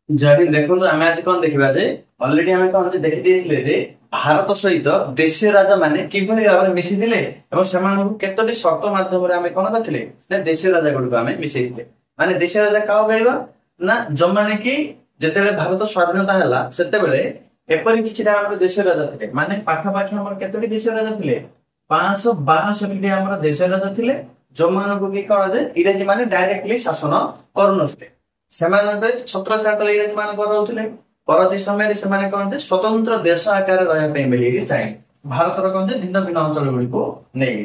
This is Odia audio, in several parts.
जय हिंद। देखो आम आज कौन देखा जे अलरेडी आम कौन देखी देथिले जे भारत सहित देशीय राजा माने किभली भाव में मिसी थिले एवं सेमानकु केतोटी शर्त माध्यम रे आमे कोन करथिले ना देशीय राजा गुडको आमे मिसेइथिले। माने देशीय राजा काओ कहबा ना जो माने कि जेतेले भारत स्वाधीनता हला सेते बेले एपरि किछिटा हमर देशीय राजा थिले। माने पाखा पाखा हमर केतोटी देशीय राजा थिले 562 टी हमर देशीय राजा थिले जो मानकु कि कोन जे इंग्रजी माने डायरेक्टली शासन करनथिले। सेमानक छत्रछाया इंग्रजी मान रहुଥିଲେ परवर्ती समय से कौन से स्वतंत्र देश आकार रही चाहे भारत कौन से भिन्न भिन्न अंचल गुड़िको नहीं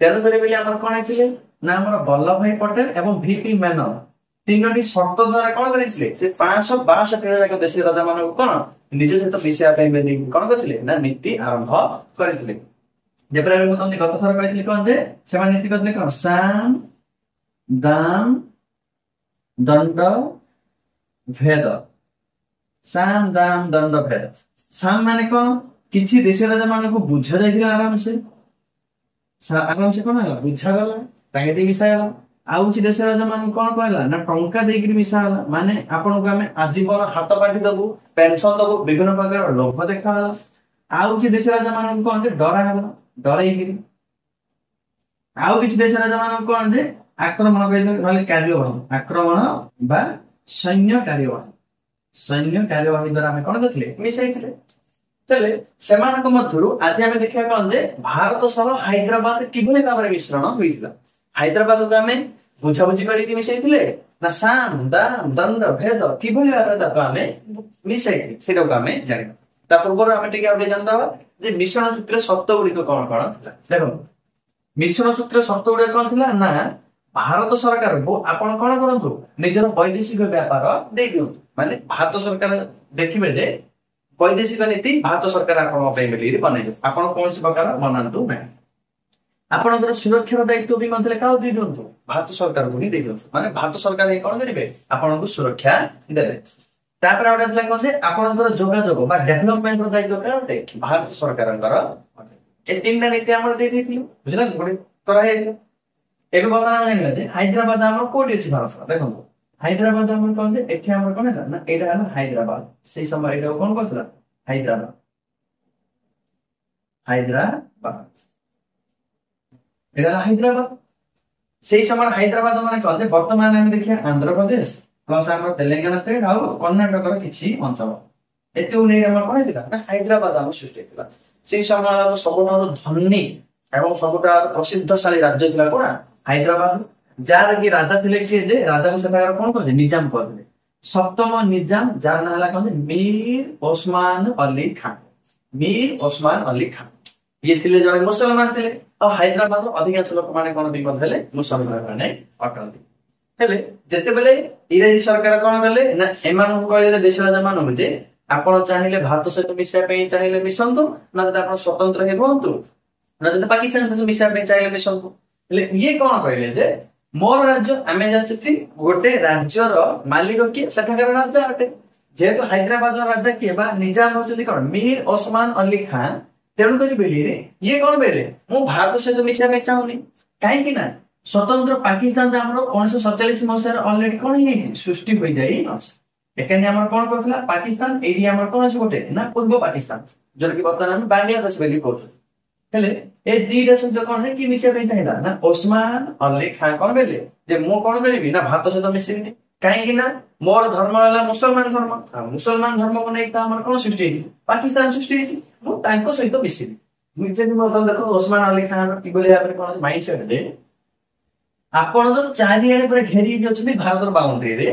तेणुक कौन है ना वल्लभ भाई पटेल एवं वीपी मेनन तीनो शर्त द्वारा कौन करते 562 देशी राजा मान कौन निज सहित मिशा कौन करते ना नीति आरंभ करते। गत थर कही कौन से नीति करते कौन साम दाम दंड भेद। साम दाम दंड भेद साम माने कौन किसी देश राजा मान को बुझा जाइथिला आराम से कौन है बुझा गला तांगे दे मिसा गला। आउ किसी देश राजा मान कौन कहला ना टंका देकरी मिसा गला। माने आपन को हमें आजीवन हाथ पाठी दबु पेंशन दबु विभिन्न प्रकार लोभ देखाला। आउ किसी देश राजा मान को कौन डरा गला डराइगिरी। आउ किसी देश राजा मान कौन जे आक्रमण कहले कार्यवाही आक्रमण बा सैन्य कार्यवाही द्वारा कौन करते मिसाई आज आम देखा कौन जे भारत सह हैदराबाद किभली भाव में मिश्रण होता। हैदराबाद को आम बुझाबुझी करके मिसाई ना साम दाम दंड भेद किभली भाव में मिसाई से जाना पूर्व आम जानता जे मिश्रण सूत्र शब्द गुड़िक कौन कौन देखो मिश्रण सूत्र शब्द गुड़िक कौन थी ना भारत सरकार को आपण कौन करूँ निजर वैदेशिक व्यापार दे दिंतु। माने भारत सरकार देखिए जे वैदेशिक नीति भारत सरकार बनई आपण कौन प्रकार बनातु ना आपणकर सुरक्षार दायित्व भी क्या दे दिंतु भारत सरकार को ही दे दिंतु। माने भारत सरकार कौन करेंगे आपन को सुरक्षा देवे। कौन से आपणकर जोगाजोग डेभलपमेंट दायित्व क्या भारत सरकार तीन नीति आम दे बुझल गोटे कराई। एवं बर्तमान जान हैदराबाद आम कौटी अच्छी भारत देखो हैदराबाद आम कौन से एठी आम कौन है ना एटा है हैदराबाद से समय एटा कौन कहला हैदराबाद एटा हैदराबाद से समय हैदराबाद माने कौन से वर्तमान आम देखिए आंध्र प्रदेश प्लस आम तेलंगाना स्टेट आ कर्णाटक किसी अंचल एतु नहीं आम कौन है हैदराबाद आम सृष्टि होता। से समय सब धनी एवं सबुठ प्रसिद्धशाली राज्य था कौन हैदराबाद जार की राजा थे किए राजा को सेठार कौन कहते निजाम कहते सप्तम निजाम जार ना कौन मीर ओस्मान अली खान। मीर ओस्मान अली खान ये थे जड़े मुसलमान थे और हैदराबाद अधिकांश लोक मैंने कौन विपद मुसलमान मैंने अटंती जिते बेले इंग्रेजी सरकार कौन कले ना एम कह देश राजा मान जे आपड़ चाहिए भारत सहित मिसाई चाहिए मिशंतु ना आप स्वतंत्र रुहतु ना जो पाकिस्तान सहित मिसाई चाहिए मिशंतु। ये कौन कहले जे मोर राज्य आम जानते गोटे राज्यर मालिक किए सेठाकार राजा अटे जेहेतु हैदराबाद राजा किए निजाम होती कौन मीर ओस्मान अली खान तेणुक ये कौन बेले मु भारत सहित मिसाई चाहूनी कहीं स्वतंत्र पाकिस्तान आम 1947 मसीह अलरेडी कौन सृष्टि हो जाए कौन कहला पाकिस्तान ये कौन गोटे ना पूर्व पाकिस्तान जो कि बर्तमान बांग्लादेश कहले ए दीटा शब्द कौन है कि मिसाई चाहिए ना ओस्मान अली खान कौन बेले जे मु कौन करी ना भारत सहित मिसेबी कहीं मोर धर्म है मुसलमान धर्म मुसलमान धर्म को नहीं कौन सृष्टि पाकिस्तान सृष्टि सहित मिसेबी निजे देखो ओस्मान अली खान कि कौन माइंड सेट आपण तो चारिआडे पूरा घेरी अच्छे भारत बाउंड्री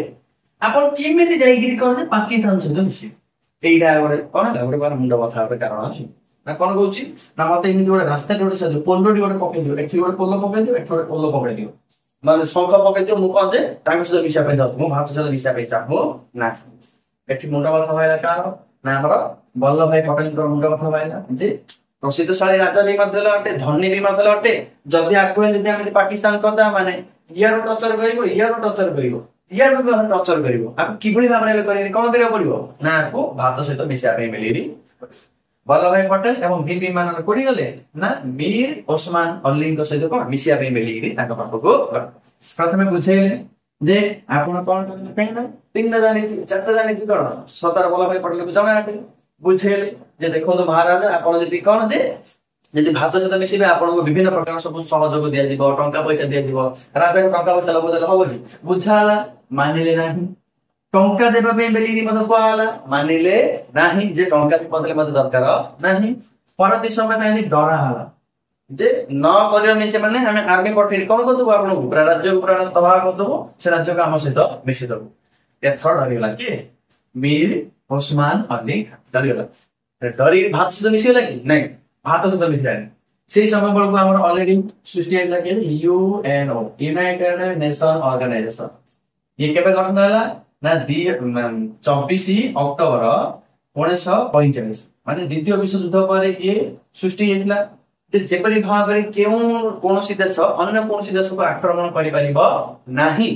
आपण केमी जाइए कौन पाकिस्तान सहित मिसेबी यहीटा गोटे कौन गोटे बार मुंड बथा गोटे कारण ना कौन कहूँ ना मत एमती गोटे रास्ता गोटे साथ पोलोटी गोटे पकड़ दियो एठी गोटे पोलो पकड़ दियो एठी गोटे पोलो पकड़ दियो माने शंख पकड़ दियो मु कहते सहित मिसाई जाऊ मु भारत सहित मिसाई चाहू ना एठी मुंड बथा भाईला कार ना हमर वल्लभ भाई पटेल मुंड बथा भाईला जे प्रसिद्धशाली राजा भी अटे धनी भी अटे जदि आगे पाकिस्तान करदा माने यार टचर करिवो यार टचर करिवो यार टचर करिवो आप किभली भाबरे कौन करिया पड़िवो ना आपको भारत सहित मिसाई मिलेरी वल्लभ भाई पटेल एवं वीपी मेनन कोड़ी गले ना मीर ओस्मान अली सहित कौन मिसाई मिली पाखक प्रथम बुझे ଯେ ଆପଣ କଣ କଲେ କାହିଁକି ନା ତିନିଟା ଜାଣିଛି ଚାରିଟା ଜାଣିଛି କଣ ସର୍ଦ୍ଦାର ବଲ୍ଲଭଭାଇ ପଟେଲକୁ ଜଣାଇଲେ ବୁଝେଇଲେ ଯେ ଦେଖନ୍ତୁ ମହାରାଜା ଆପଣ ଯଦି କଣ ଯେ ଯଦି ଭାରତ ସହିତ ମିଶିବେ ଆପଣଙ୍କୁ ବିଭିନ୍ନ ପ୍ରକାର ସବୁ ସହଯୋଗ ଦିଆଯିବ ଟଙ୍କା ପଇସା ଦିଆଯିବ ରାଜାକୁ ଟଙ୍କା ପଇସା ଲୋଭ ଦେଲେ ହବ କି ବୁଝା ହେଲା ମାନିଲେ ନାହିଁ ଟଙ୍କା ଦେବା ପାଇଁ ବେଲି ମତେ କୁହାଗଲା ମାନିଲେ ନାହିଁ ଯେ ଟଙ୍କା ବି ପଦେଲେ ମତେ ଦରକାର ନାହିଁ ପରବର୍ତ୍ତୀ ସମୟ ଏମିତି ଡରା ହେଲା ଯେ ନ କରିବା ନିଚେ ମାନେ ଆମେ ଆର୍ମି ପଠେଇ କଣ କରିଦବୁ ଆପଣଙ୍କୁ ପୁରା ରାଜ୍ୟକୁ ପୁରା ତବାହ କରିଦବୁ ସେ ରାଜ୍ୟକୁ ଆମ ସହିତ ମିଶିଦବୁ ଏଥର ଡରିଗଲା କିଏ ମୀର ଓସମାନ ଅଲି ଖାଁ ଡରିଗଲା ଡରି ଭାରତ ସହିତ ମିଶିଗଲା କି ନାଇଁ ଭାରତ ସହିତ ମିଶିଲାନି ସେଇ ସମୟ ବେଳକୁ ଆମର ଅଲରେଡି ସୃଷ୍ଟି ହେଇଥିଲା କି ୟୁଏନଓ ୟୁନାଇଟେଡ ନେସନ ଅର୍ଗାନାଇଜେସନ ଇଏ କେବେ ଗଠନ ହେଲା ନା 24 ଅକ୍ଟୋବର 1945 ମାନେ ଦ୍ୱିତୀୟ ବିଶ୍ୱଯୁଦ୍ଧ ପରେ ଇଏ ସୃଷ୍ଟି ହେଇଥିଲା ଯେପରି ଭାବରେ କେଉଁ କୌଣସି ଦେଶ ଅନ୍ୟ କୌଣସି ଦେଶକୁ ଆକ୍ରମଣ କରିପାରିବ ନାହିଁ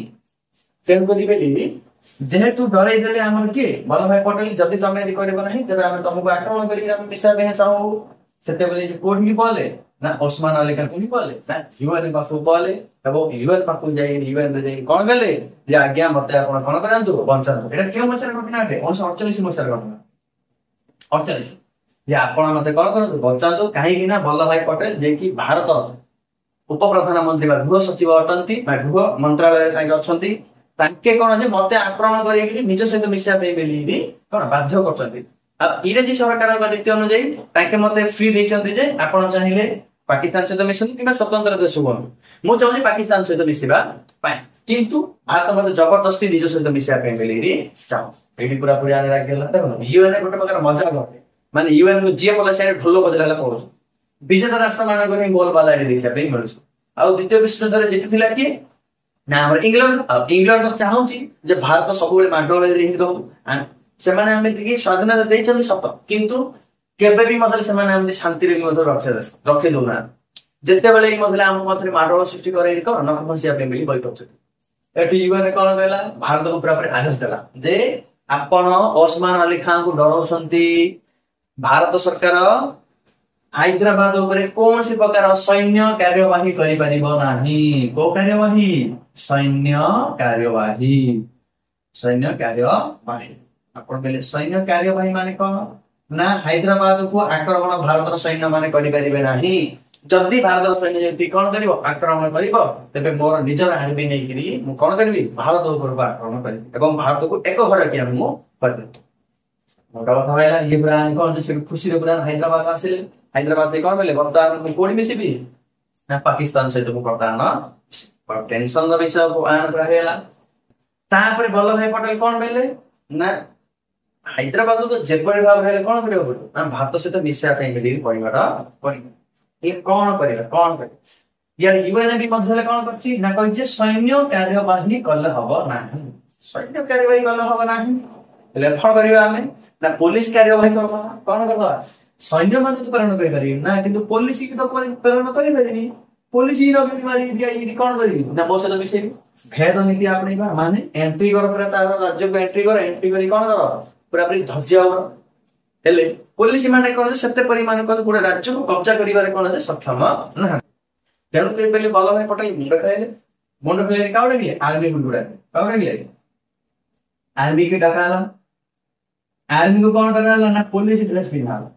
ତେଣୁକରି ବୋଲି ଯେହେତୁ ଡରେଇ ଦେଲେ ଆମର କିଏ ବଲ୍ଲଭଭାଇ ପଟେଲ ଯଦି ତମେ ଏମିତି କରିବ ନାହିଁ ତେବେ ଆମେ ତମକୁ ଆକ୍ରମଣ କରିକି ଆମେ ମିଶିବା ପାଇଁ ଚାହୁଁ ସେତେବେଳେ କୋଉଠିକି ପଳେ ନା ଓସମାନ ଅଲି ଖାଁ କୋଉଠି ପଳେ ନା ୟୁଏନ ପାଖକୁ ପଳେ ଏବଂ ୟୁଏନ ପାଖକୁ ଯାଇ ୟୁଏନ ରେ ଯାଇ କଣ କଲେ ଯେ ଆଜ୍ଞା ମତେ ଆପଣ କଣ କରାନ୍ତୁ ବଞ୍ଚାନ୍ତୁ ଏଇଟା କେଉଁ ମସିହାର ଘଟଣା ଅଟେ 1948 ମସିହାର ଘଟଣା 48 ଯେ ଆପଣ ମତେ କଣ କରନ୍ତୁ ବଞ୍ଚାନ୍ତୁ କାହିଁକି ନା ବଲ୍ଲଭଭାଇ ପଟେଲ ଯିଏକି ଭାରତ ଉପପ୍ରଧାନମନ୍ତ୍ରୀ ବା ଗୃହ ସଚିବ ଅଟନ୍ତି ବା ଗୃହ ମନ୍ତ୍ରାଳୟରେ ତାଙ୍କେ ଅଛନ୍ତି ତାଙ୍କେ କଣ ଯେ ମତେ ଆକ୍ରମଣ କରିକି ନିଜ ସହିତ ମିଶିବା ପାଇଁ ବୋଲି କଣ ବାଧ୍ୟ କରୁଛନ୍ତି ଆଉ ଇଂରେଜୀ ସରକାରଙ୍କ ନୀତି ଅନୁଯାୟୀ ତାଙ୍କେ ମତେ ଫ୍ରି ଦେଇଛନ୍ତି ଯେ ଆପଣ ଚାହିଁଲେ ପାକିସ୍ତାନ ସହିତ ମିଶନ୍ତୁ କିମ୍ବା ସ୍ୱତନ୍ତ୍ର ଦେଶ ହୁଅନ୍ତୁ ମୁଁ ଚାହୁଁଛି ପାକିସ୍ତାନ ସହିତ ମିଶିବା ପାଇଁ କିନ୍ତୁ ଭାରତ ମତେ ଜବରଦସ୍ତି ନିଜ ସହିତ ମିଶିବା ପାଇଁ ବୋଲି ଚାହୁଁ ଏଇଠି ପୁରା ପୁରା ଲାଗିଗଲା ଦେଖନ୍ତୁ ୟୁଏନ ଗୋଟେ ପ୍ରକାର ମଜା ଘଟେ ମାନେ ୟୁଏନ କୁ ଯିଏ ବୋଲେ ସେ ଢୋଲ ବଜେଇଲା ପଡୁଛି ବିଜେତା ରାଷ୍ଟ୍ର ମାନଙ୍କର ହିଁ ବୋଲ ବାଲା ଏଠି ଦେଖିବା ପାଇଁ ମିଳୁଛି ଆଉ ଦ୍ୱିତୀୟ ବିଶ୍ୱଯୁଦ୍ଧରେ ଜିତିଥିଲା କିଏ ନା ଆମର ଇଂଲଣ୍ଡ ଆଉ ଇଂଲଣ୍ଡ ଚାହୁଁଛି ଯେ ଭାରତ ସବୁବେଳେ ମାଡଗୋଳରେ ହିଁ ରହୁ ସେମାନେ ଏମିତିକି ସ୍ୱାଧୀନତା ଦେଇଛନ୍ତି ସତ କିନ୍ତୁ କେବେ ବି ମଧ୍ୟ ସେମାନେ ଏମିତି ଶାନ୍ତିରେ ବି ମଧ୍ୟ ରଖେଇ ଦଉନାହାନ୍ତି ଯେତେବେଳେ ମଧ୍ୟ ଆମ ମଧ୍ୟରେ ମାଡଗୋଳ ସୃଷ୍ଟି କରେଇ କଣ ନଖ ଫସିବା ପାଇଁ ବୋଲି ବହି କରୁଛନ୍ତି ଏଠି ୟୁଏନ କଣ କହିଲା ଭାରତକୁ ପୁରା ଆଦେଶ ଦେଲା ଯେ ଆପଣ ଓସମାନ ଅଲି ଖାଁକୁ ଡରଉଛନ୍ତି ଭାରତ ସରକାର ହାଇଦ୍ରାବାଦ ଉପରେ କୌଣସି ପ୍ରକାର ସୈନ୍ୟ କାର୍ଯ୍ୟବାହୀ କରିପାରିବ ନାହିଁ କୋଉ କାର୍ଯ୍ୟବାହୀ ସୈନ୍ୟ କାର୍ଯ୍ୟବାହୀ ଆପଣ କହିଲେ ସୈନ୍ୟ କାର୍ଯ୍ୟବାହୀ ମାନେ କଣ ନା ହାଇଦ୍ରାବାଦକୁ ଆକ୍ରମଣ ଭାରତର ସୈନ୍ୟ ମାନେ କରିପାରିବେ ନାହିଁ ଯଦି ଭାରତର ସୈନ୍ୟ ଯଦି କଣ କରିବ ଆକ୍ରମଣ କରିବ ତେବେ ମୋର ନିଜର ଆର୍ମି ନେଇକିରି ମୁଁ କଣ କରିବି ଭାରତ ଉପରକୁ ଆକ୍ରମଣ କରିବି ଏବଂ ଭାରତକୁ ଏକ ଘର କି ମୁଁ କରିଦେବି ମୋଟା କଥା ହେଲା ଇଏ ପୁରା କଣ ସେଠୁ ଖୁସିରେ ପୁରା ହାଇଦ୍ରାବାଦ ଆସିଲେ ହାଇଦ୍ରାବାଦ କଣ କହିଲେ ବର୍ତ୍ତମାନ ମୁଁ କୋଉଠି ମିଶିବି ନା ପାକିସ୍ତାନ ସହିତ ମୁଁ ବର୍ତ୍ତମାନ ଟେନସନ ବିଷୟ ହେଲା ତାପରେ ବଲ୍ଲଭଭାଇ ପଟେଲ କଣ କହିଲେ ନା ହାଇଦ୍ରାବାଦକୁ ଯେଭଳି ଭାବରେ ହେଲେ କଣ କରିବାକୁ ପଡିବ ନା ଭାରତ ସହିତ ମିଶିବା ପାଇଁ ବୋଲି ପରିବାଟା ପଡିବ ଇଏ କଣ କରିବା ଇଆଡେ ୟୁଏନ ବି ମଧ୍ୟରେ କଣ କରିଛି ନା କହିଛି ସୈନ୍ୟ କାର୍ଯ୍ୟବାହୀ କଲେ ହବ ନାହିଁ ସୈନ୍ୟ କାର୍ଯ୍ୟବାହୀ କଲେ ହବ ନାହିଁ ହେଲେ କଣ କରିବା ଆମେ ନା ପୋଲିସ କାର୍ଯ୍ୟବାହୀ କରିବା କଣ କରିଦବା ସୈନ୍ୟ ମାନେ ତ ପ୍ରେରଣ କରିପାରିବି ନା କିନ୍ତୁ ପୋଲିସ କି ତ ପ୍ରେରଣ କରିପାରିବି ପୋଲିସ କଣ କରିବି ନା ମୋ ସହିତ ମିଶେଇବି ଭେଦ ନୀତି ଆପଣେଇବା ମାନେ ଏଣ୍ଟ୍ରି କର ପୁରା ତାର ରାଜ୍ୟକୁ ଏଣ୍ଟ୍ରି କରି କଣ କର ପୁରା ପୁରି ଧୈର୍ଯ୍ୟ ହବ ହେଲେ ପୋଲିସ ମାନେ କଣ ସେତେ ପରିମାଣ ଗୋଟେ ରାଜ୍ୟକୁ କବ୍ଜା କରିବାରେ କଣ ସକ୍ଷମ ନାହାନ୍ତି ତେଣୁ କରି ବଲ୍ଲଭଭାଇ ପଟେଲ ମୁଣ୍ଡ ଖେଳାଇଲେ କାଉ ଡାକିଲେ ଆର୍ମି କାଉ ଡାକିଲେ ଆର୍ମି କି ଡକା ହେଲା ଆର୍ମି କୁ କଣ କରାହେଲା ନା ପୋଲିସ ଡ୍ରେସ ପିନ୍ଧା ହେଲା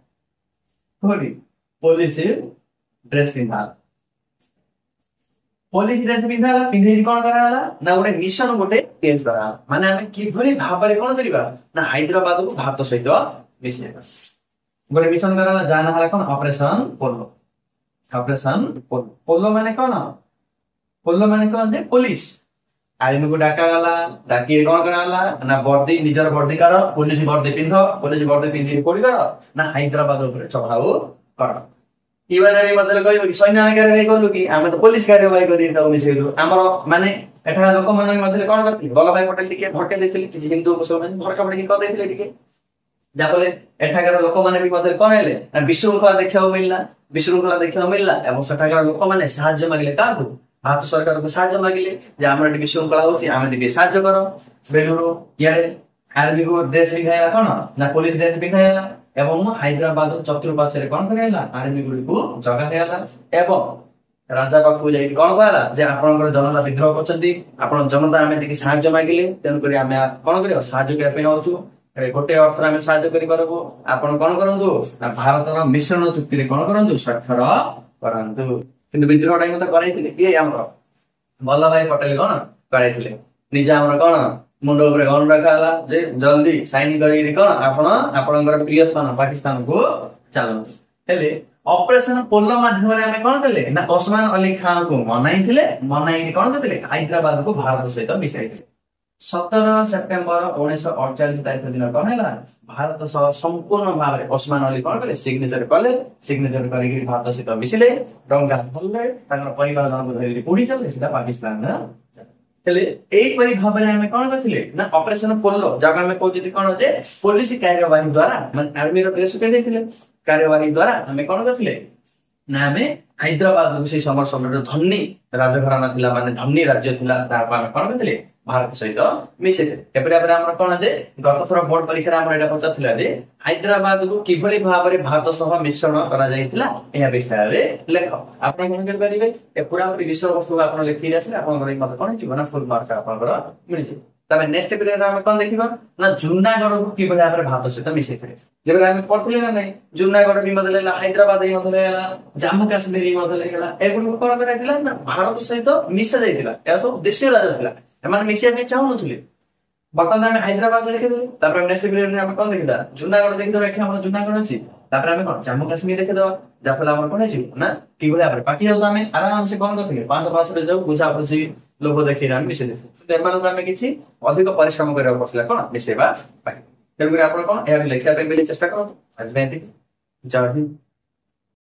ପୋଲିସ ଡ୍ରେସ ପିନ୍ଧା ପିନ୍ଧେଇ କଣ କରାହେଲା ନା ଗୋଟେ ମିଶନ ଗୋଟେ ତିଆରି କରାହେଲା ମାନେ ଆମେ କିଭଳି ଭାବରେ କଣ କରିବା ନା ହାଇଦ୍ରାବାଦକୁ ଭାରତ ସହିତ ମିଶେଇବା ଗୋଟେ ମିଶନ କରାହେଲା ଯାହା ନାଁ ହେଲା କଣ ଅପରେସନ ପୋଲୋ ପୋଲୋ ମାନେ କଣ ଯେ ପୋଲିସ ଆର୍ମିକୁ ଡାକାଗଲା ଡାକି କଣ କରାହେଲା ନା ବର୍ଦ୍ଦି ନିଜର ବର୍ଦ୍ଦି କର ପୋଲିସ ବର୍ଦ୍ଦି ପିନ୍ଧି କୋଡି କର ନା ହାଇଦ୍ରାବାଦ ଉପରେ ଚଢାଉ କର ୟୁଏନ ମଧ୍ୟରେ କହିବ କି ସୈନ୍ୟ ଆମେ କାର୍ଯ୍ୟବାହୀ କଲୁ କି ଆମେ ତ ପୋଲିସ କାର୍ଯ୍ୟବାହୀ କରି ତାକୁ ମିଶେଇଲୁ ଆମର ମାନେ ଏଠାକାର ଲୋକମାନଙ୍କ ମଧ୍ୟରେ କଣ କରିଥିଲେ ବଲ୍ଲଭଭାଇ ପଟେଲ ଟିକେ ଭଟକେଇ ଦେଇଥିଲେ କିଛି ହିନ୍ଦୁ ମୁସଲମାନ ଭଟକା ଭଟକି କରିଦେଇଥିଲେ ଟିକେ ଯାହାଫଳରେ ଏଠାକାର ଲୋକମାନେ ବି ମଧ୍ୟରେ କଣ ହେଲେ ନା ବିଶୃଙ୍ଖଳା ଦେଖିବାକୁ ମିଳିଲା ଏବଂ ସେଠାକାର ଲୋକମାନେ ସାହାଯ୍ୟ ମାଗିଲେ କାହାକୁ ଭାରତ ସରକାରକୁ ସାହାଯ୍ୟ ମାଗିଲେ ଯେ ଆମର ଏଠି ବିଶୃଙ୍ଖଳା ହଉଛି ଆମେ ଟିକେ ସାହାଯ୍ୟ କର ବେଲୁରୁ ଇଆଡେ ଆର୍ମିକୁ ଡ୍ରେସ ପିନ୍ଧାଇଲା କଣ ନା ପୋଲିସ ଡ୍ରେସ ପିନ୍ଧାଇଲା ଏବଂ ହାଇଦ୍ରାବାଦ ଚତୁର୍ପାର୍ଶ୍ୱରେ କଣ କରାହେଲା ଆର୍ମି ଗୁଡିକୁ ଜଗା ହେଲା ଏବଂ ରାଜା ପାଖକୁ ଯାଇକି କଣ କହିଲା ଯେ ଆପଣଙ୍କର ଜନତା ବିଦ୍ରୋହ କରୁଛନ୍ତି, ଆପଣ ଜନତା ଆମେ ଟିକେ ସାହାଯ୍ୟ ମାଗିଲେ, ତେଣୁକରି ଆମେ କଣ କରିବା ସାହାଯ୍ୟ କରିବା ପାଇଁ ଆଉଛୁ। ଗୋଟେ ଅର୍ଥରେ ଆମେ ସାହାଯ୍ୟ କରିପାରିବୁ। ଆପଣ କଣ କରନ୍ତୁ ନା ଭାରତର ମିଶ୍ରଣ ଚୁକ୍ତିରେ କଣ କରନ୍ତୁ ସ୍ୱାକ୍ଷର କରନ୍ତୁ। କିନ୍ତୁ ବିଦ୍ରୋହଟା ହିଁ ମତେ କରାଇଥିଲେ କିଏ ଆମର ବଲ୍ଲଭଭାଇ ପଟେଲ କଣ କରାଇଥିଲେ। ନିଜେ ଆମର କଣ ମୁଣ୍ଡ ଉପରେ ଗଣ ରଖା ହେଲା ଯେ ଜଲ୍ଦି ସାଇନ କରିକି କଣ ଆପଣ ଆପଣଙ୍କର ପ୍ରିୟ ସ୍ଥାନ ପାକିସ୍ତାନକୁ ଚାଲନ୍ତୁ। ହେଲେ ଅପରେସନ ପୋଲ ମାଧ୍ୟମରେ ଆମେ କଣ କଲେ ନା ଓସମାନ ଅଲ୍ଲୀ ଖାଁକୁ ମନାଇଥିଲେ, ମନାଇକି କଣ କରିଥିଲେ ହାଇଦ୍ରାବାଦକୁ ଭାରତ ସହିତ ମିଶାଇଥିଲେ। 17 ସେପ୍ଟେମ୍ବର 1948 ତାରିଖ ଦିନ କଣ ହେଲା ଭାରତ ସହ ସମ୍ପୂର୍ଣ୍ଣ ଭାବରେ ଓସମାନ ଅଲ୍ଲୀ କଣ କଲେ ସିଗ୍ନେଚର କଲେ। ସିଗ୍ନେଚର କରିକି ଭାରତ ସହିତ ମିଶିଲେ, ଟଙ୍କା ଧରିଲେ, ତାଙ୍କର ପରିବାର ଜଣଙ୍କୁ ଧରିକି ପୁଣି ଚାଲିଲେ ସିଧା ପାକିସ୍ତାନ। ହେଲେ ଏଇପରି ଭାବରେ ଆମେ କଣ କରିଥିଲେ ନା ଅପରେସନ ପୋଲ ଯାହାକୁ ଆମେ କହୁଛନ୍ତି କଣ ଯେ ପୋଲିସ କାର୍ଯ୍ୟବାହୀ ଦ୍ଵାରା ମାନେ ଆର୍ମିର ଡ୍ରେସ ଶୁଖେଇ ଦେଇଥିଲେ। କାର୍ଯ୍ୟବାହୀ ଦ୍ଵାରା ଆମେ କଣ କରିଥିଲେ ନା ଆମେ ହାଇଦ୍ରାବାଦକୁ ସେଇ ସମର ସମୟରେ ଧନୀ ରାଜଘରାନା ଥିଲା, ମାନେ ଧନୀ ରାଜ୍ୟ ଥିଲା, ତାହାକୁ ଆମେ କଣ କରିଥିଲେ ଭାରତ ସହିତ ମିଶେଇଥିଲେ। ଏପରି ଭାବରେ ଆମର କଣ ଯେ ଗତ ଥର ବୋର୍ଡ ପରୀକ୍ଷାରେ ଆମର ଏଇଟା ପଚାରିଥିଲା ଯେ ହାଇଦ୍ରାବାଦକୁ କିଭଳି ଭାବରେ ଭାରତ ସହ ମିଶ୍ରଣ କରାଯାଇଥିଲା ଏହା ବିଷୟରେ ଲେଖ। ଆପଣ କଣ କରିପାରିବେ ଏ ପୁରାପୁରି ବିଷୟବସ୍ତୁକୁ ଆପଣ ଲେଖିକି ଆସିଲେ ଆପଣଙ୍କର ଏଇ ମତ କଣ ହେଇଯିବ ନା ଫୁଲ ମାର୍କ ଆପଣଙ୍କର ମିଳିଯିବ। ତମେ ନେକ୍ସଟ ପିରିୟଡରେ ଆମେ କଣ ଦେଖିବା ନା ଜୁନାଗଡକୁ କିଭଳି ଭାବରେ ଭାରତ ସହିତ ମିଶେଇଥିଲେ। ଯେବେଳେ ଆମେ ପଢୁଥିଲେ ନା ନାଇଁ ଜୁନାଗଡ ବି ମଧ୍ୟ ହେଲା, ହାଇଦ୍ରାବାଦ ବି ମଧ୍ୟ ହେଲା, ଜାମ୍ମୁ କାଶ୍ମୀର ବି ମଧ୍ୟ ହେଲା, ଏଗୁଡିକୁ କଣ କରାଯାଇଥିଲା ନା ଭାରତ ସହିତ ମିଶା ଯାଇଥିଲା। ଏହା ସବୁ ଦେଶୀୟ ରାଜ୍ୟ ଥିଲା, ଏମାନେ ମିଶିବା ପାଇଁ ଚାହୁଁନଥିଲେ। ବର୍ତ୍ତମାନ ଆମେ ହାଇଦ୍ରାବାଦ ଦେଖିଦେଲେ, ତାପରେ ନେକ୍ସଟ ପିରିୟଡରେ ଆମେ କଣ ଦେଖିବା ଜୁନାଗଡ ଦେଖିଦବା। ଏଠି ଆମର ଜୁନାଗଡ ଅଛି, ତାପରେ ଆମେ କଣ ଜାମ୍ମୁ କାଶ୍ମୀର ଦେଖିଦବା। ଯାହାଫଳରେ ଆମର କଣ ହେଇଯିବ ନା କିଭଳି ଭାବରେ ପାଖି ଯାଉ ଆମେ ଆରାମସେ କଣ କରିଥିଲେ 500 ଯାଉ ବୁଝାବୁଝି ଲୋଭ ଦେଖେଇଲେ ଆମେ ମିଶେଇ ଦେଇଥିଲେ। କିନ୍ତୁ ଏମାନଙ୍କୁ ଆମେ କିଛି ଅଧିକ ପରିଶ୍ରମ କରିବାକୁ ପଡିଥିଲା କଣ ମିଶେଇବା ପାଇଁ। ତେଣୁକରି ଆପଣ କଣ ଏହାକୁ ଲେଖିବା ପାଇଁ ଚେଷ୍ଟା କରନ୍ତୁ। ଆଜି ପାଇଁ ଏତିକି। ଜୟ ହିନ୍ଦ।